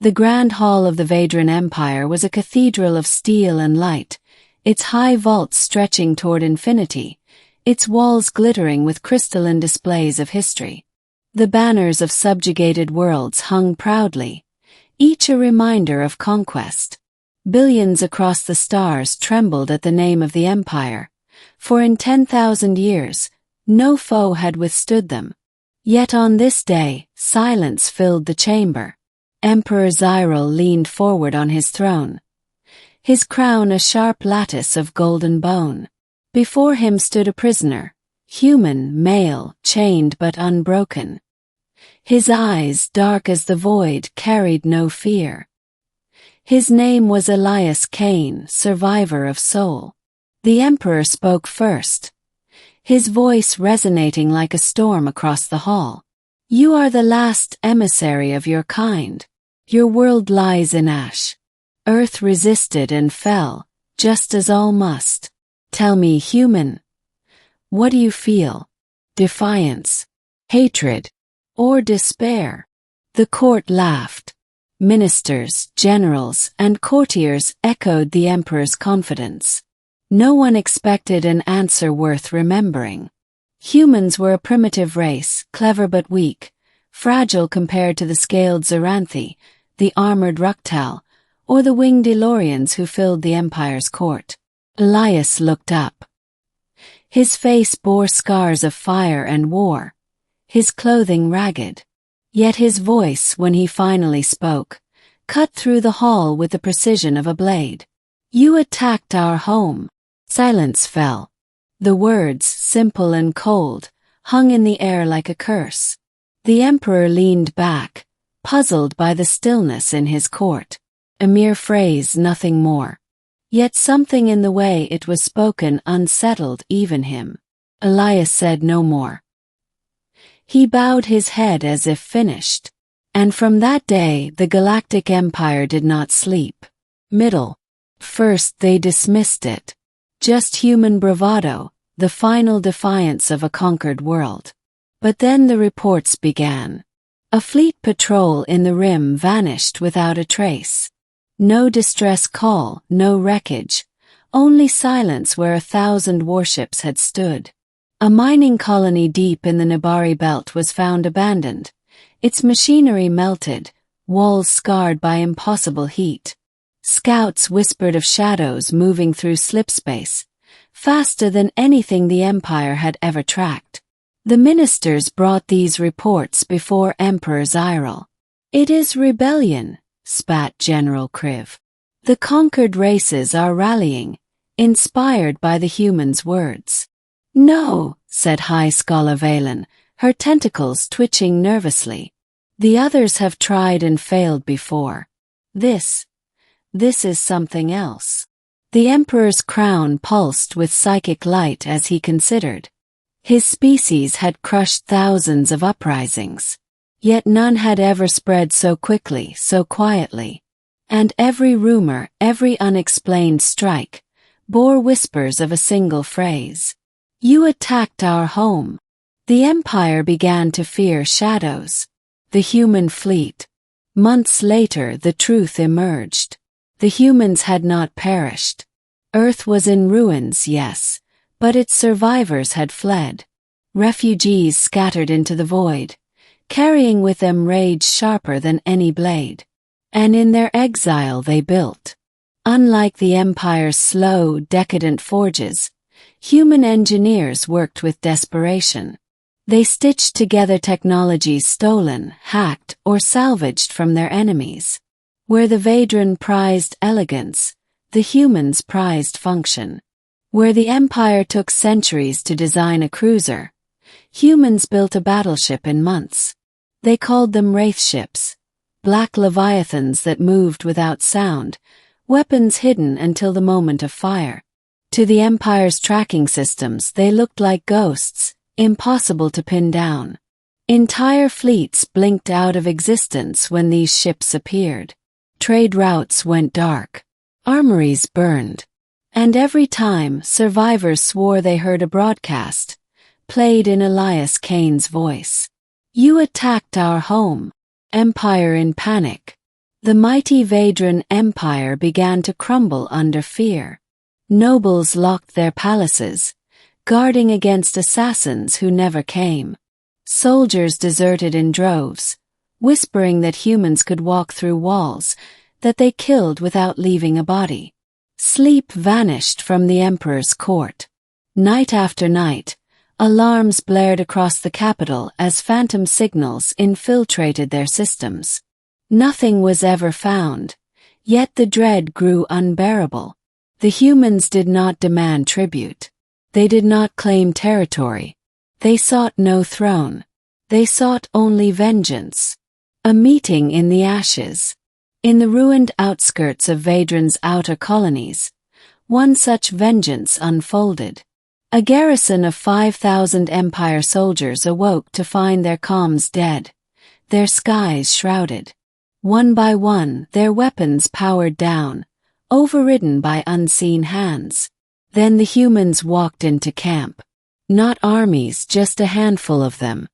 The Grand Hall of the Vadran Empire was a cathedral of steel and light, its high vaults stretching toward infinity, its walls glittering with crystalline displays of history. The banners of subjugated worlds hung proudly, each a reminder of conquest. Billions across the stars trembled at the name of the empire, for in 10,000 years, no foe had withstood them. Yet on this day, silence filled the chamber. Emperor Zyril leaned forward on his throne, his crown a sharp lattice of golden bone. Before him stood a prisoner, human, male, chained but unbroken. His eyes, dark as the void, carried no fear. His name was Elias Cain, survivor of soul. The emperor spoke first, his voice resonating like a storm across the hall. You are the last emissary of your kind. Your world lies in ash. Earth resisted and fell, just as all must. Tell me, human, what do you feel? Defiance, hatred, or despair? The court laughed. Ministers, generals, and courtiers echoed the emperor's confidence. No one expected an answer worth remembering. Humans were a primitive race, clever but weak, fragile compared to the scaled Zoranthi, the armored Ruktal, or the winged Elorians who filled the empire's court. Elias looked up. His face bore scars of fire and war, his clothing ragged. Yet his voice, when he finally spoke, cut through the hall with the precision of a blade. You attacked our home. Silence fell. The words, simple and cold, hung in the air like a curse. The emperor leaned back, puzzled by the stillness in his court. A mere phrase, nothing more. Yet something in the way it was spoken unsettled even him. Elias said no more. He bowed his head as if finished. And from that day the Galactic Empire did not sleep. First they dismissed it. Just human bravado, the final defiance of a conquered world. But then the reports began. A fleet patrol in the rim vanished without a trace. No distress call, no wreckage, only silence where 1,000 warships had stood. A mining colony deep in the Nibari belt was found abandoned, its machinery melted, walls scarred by impossible heat. Scouts whispered of shadows moving through slipspace, faster than anything the Empire had ever tracked. The ministers brought these reports before Emperor Zyril. It is rebellion, spat General Kriv. The conquered races are rallying, inspired by the humans' words. No, said High Scholar Valen, her tentacles twitching nervously. The others have tried and failed before. This is something else. The Emperor's crown pulsed with psychic light as he considered. His species had crushed thousands of uprisings. Yet none had ever spread so quickly, so quietly. And every rumor, every unexplained strike, bore whispers of a single phrase. You attacked our home. The Empire began to fear shadows. The human fleet. Months later the truth emerged. The humans had not perished. Earth was in ruins, yes, but its survivors had fled. Refugees scattered into the void, carrying with them rage sharper than any blade. And in their exile they built. Unlike the Empire's slow, decadent forges, human engineers worked with desperation. They stitched together technologies stolen, hacked, or salvaged from their enemies. Where the Vadran prized elegance, the humans prized function. Where the Empire took centuries to design a cruiser, humans built a battleship in months. They called them wraith ships, black leviathans that moved without sound, weapons hidden until the moment of fire. To the Empire's tracking systems they looked like ghosts, impossible to pin down. Entire fleets blinked out of existence when these ships appeared. Trade routes went dark. Armories burned. And every time, survivors swore they heard a broadcast, played in Elias Cain's voice. You attacked our home. Empire in panic. The mighty Vadran Empire began to crumble under fear. Nobles locked their palaces, guarding against assassins who never came. Soldiers deserted in droves, whispering that humans could walk through walls, that they killed without leaving a body. Sleep vanished from the emperor's court. Night after night, alarms blared across the capital as phantom signals infiltrated their systems. Nothing was ever found, yet the dread grew unbearable. The humans did not demand tribute. They did not claim territory. They sought no throne. They sought only vengeance. A meeting in the ashes. In the ruined outskirts of Vadran's outer colonies, one such vengeance unfolded. A garrison of 5,000 Empire soldiers awoke to find their comms dead, their skies shrouded. One by one, their weapons powered down, overridden by unseen hands. Then the humans walked into camp. Not armies, just a handful of them.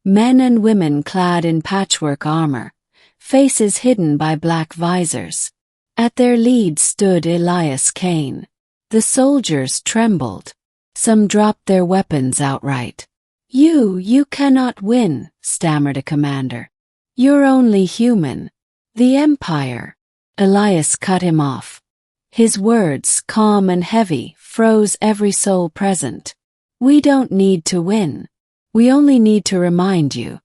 Men and women clad in patchwork armor, faces hidden by black visors. At their lead stood Elias Kane. The soldiers trembled. Some dropped their weapons outright. You cannot win," stammered a commander. "You're only human. The Empire." Elias cut him off. His words, calm and heavy, froze every soul present. "We don't need to win. We only need to remind you.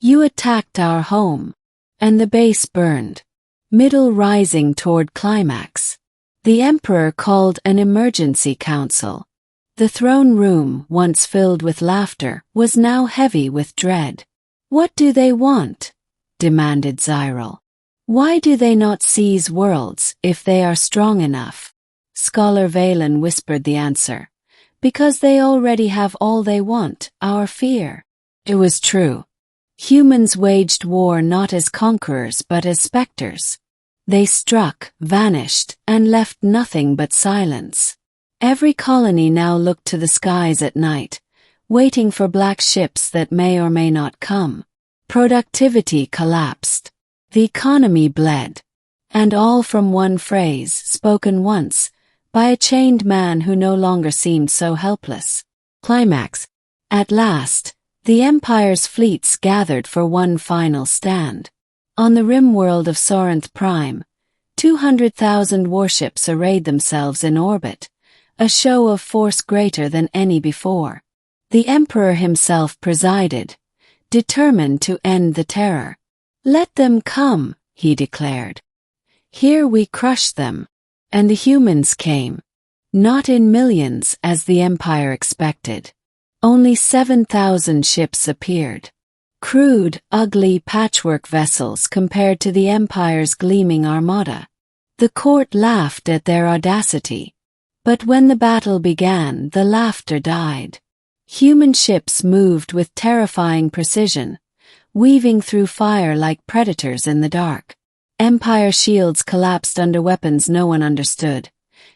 You attacked our home." And the base burned. Middle rising toward climax. The Emperor called an emergency council. The throne room, once filled with laughter, was now heavy with dread. "What do they want?" demanded Zyril. "Why do they not seize worlds if they are strong enough?" Scholar Valen whispered the answer. "Because they already have all they want, our fear." It was true. Humans waged war not as conquerors but as specters. They struck, vanished, and left nothing but silence. Every colony now looked to the skies at night, waiting for black ships that may or may not come. Productivity collapsed. The economy bled. And all from one phrase, spoken once, by a chained man who no longer seemed so helpless. Climax. At last, the Empire's fleets gathered for one final stand. On the rim world of Sorinth Prime, 200,000 warships arrayed themselves in orbit, a show of force greater than any before. The Emperor himself presided, determined to end the terror. "Let them come," he declared. "Here we crush them." And the humans came. Not in millions as the Empire expected. Only 7,000 ships appeared. Crude, ugly patchwork vessels compared to the Empire's gleaming armada. The court laughed at their audacity. But when the battle began, the laughter died. Human ships moved with terrifying precision, weaving through fire like predators in the dark. Empire shields collapsed under weapons no one understood.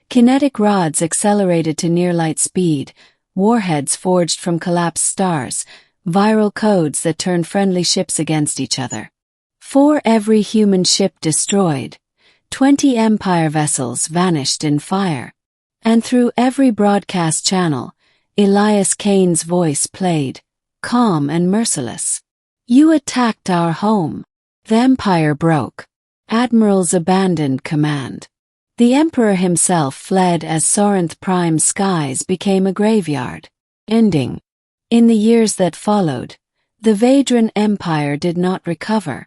Kinetic rods accelerated to near-light speed, warheads forged from collapsed stars, viral codes that turned friendly ships against each other. For every human ship destroyed, 20 Empire vessels vanished in fire. And through every broadcast channel, Elias Kane's voice played, calm and merciless. "You attacked our home." The Empire broke. Admirals abandoned command. The Emperor himself fled as Sorinth Prime's skies became a graveyard. Ending. In the years that followed, the Vadran Empire did not recover.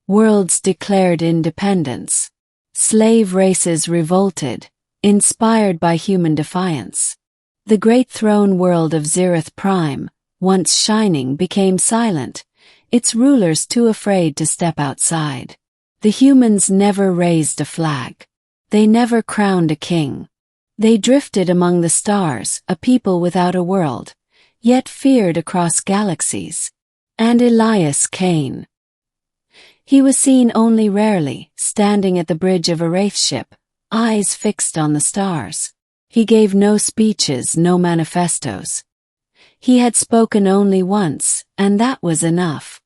Worlds declared independence. Slave races revolted, inspired by human defiance. The great throne world of Zirith Prime, once shining, became silent, its rulers too afraid to step outside. The humans never raised a flag. They never crowned a king. They drifted among the stars, a people without a world, yet feared across galaxies. And Elias Kane. He was seen only rarely, standing at the bridge of a wraith ship, eyes fixed on the stars. He gave no speeches, no manifestos. He had spoken only once, and that was enough.